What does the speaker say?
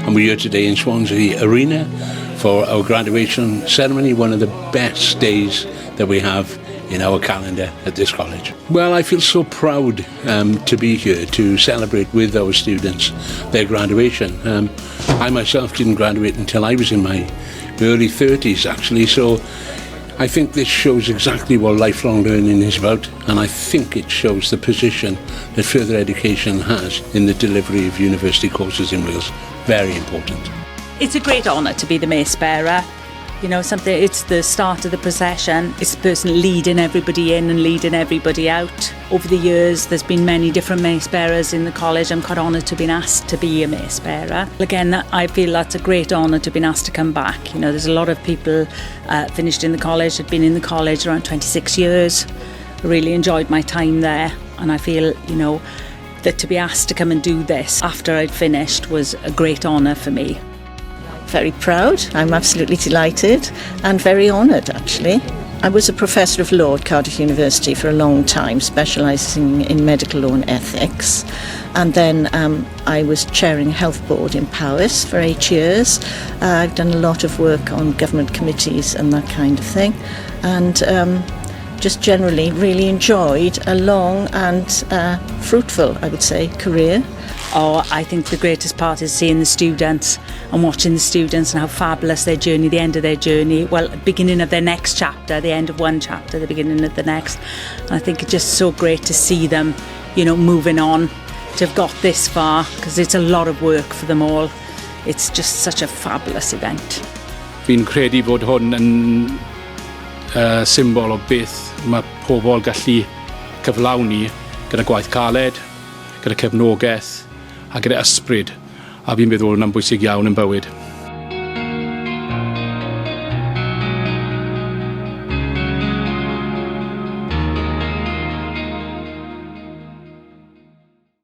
and we're here today in Swansea Arena for our graduation ceremony, one of the best days that we have in our calendar at this college. Well, I feel so proud to be here to celebrate with our students their graduation. I myself didn't graduate until I was in my early 30s actually, so I think this shows exactly what lifelong learning is about, and I think it shows the position that further education has in the delivery of university courses in Wales. Very important. It's a great honour to be the mace bearer. You know, it's the start of the procession. It's the person leading everybody in and leading everybody out. Over the years, there's been many different mace bearers in the college. I'm quite honoured to have been asked to be a mace bearer. Again, I feel that's a great honour to have been asked to come back. You know, there's a lot of people finished in the college, had been in the college around 26 years. I really enjoyed my time there, and I feel, you know, that to be asked to come and do this after I'd finished was a great honour for me. Very proud, I'm absolutely delighted and very honoured actually. I was a professor of law at Cardiff University for a long time, specialising in medical law and ethics, and then I was chairing a health board in Powys for 8 years. I've done a lot of work on government committees and that kind of thing, and just generally really enjoyed a long and fruitful, I would say, career. Oh, I think the greatest part is seeing the students and watching the students and how fabulous their journey, the end of their journey, well, beginning of their next chapter, the end of one chapter, the beginning of the next. And I think it's just so great to see them, you know, moving on, to have got this far, because it's a lot of work for them all. It's just such a fabulous event. Fi'n credu bod hwn yn symbol o beth mae pobl gallu cyflawni gyda gwaith caled, gyda cefnogaeth a gyda ysbryd, a fi'n meddwl yna'n bwysig iawn yn bywyd.